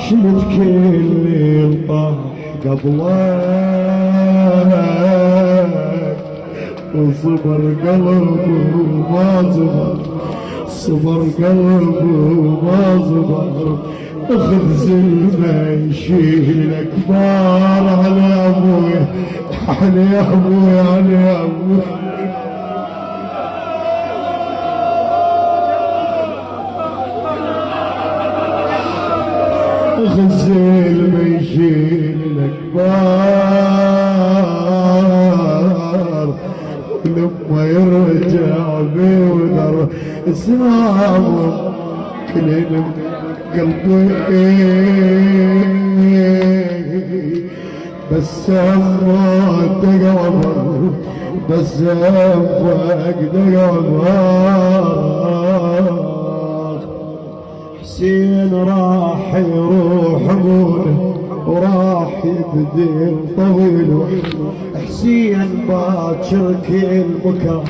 شلت كل اللي طاح قبلك وصبر قلبه وما زبر، صبر قلبه وما زبر. اخذ زلمه يشيلك بار على ابويا، على ابويا، على ابويا. اخذ زلمه يشيلك بار لما يرجع بودر اسمعهم كلهم قلبي بس فوق قمر، بس فوق قمر. حسين راح يروح ابوه وراح يبدي طويل، حسين باكر كل مكان.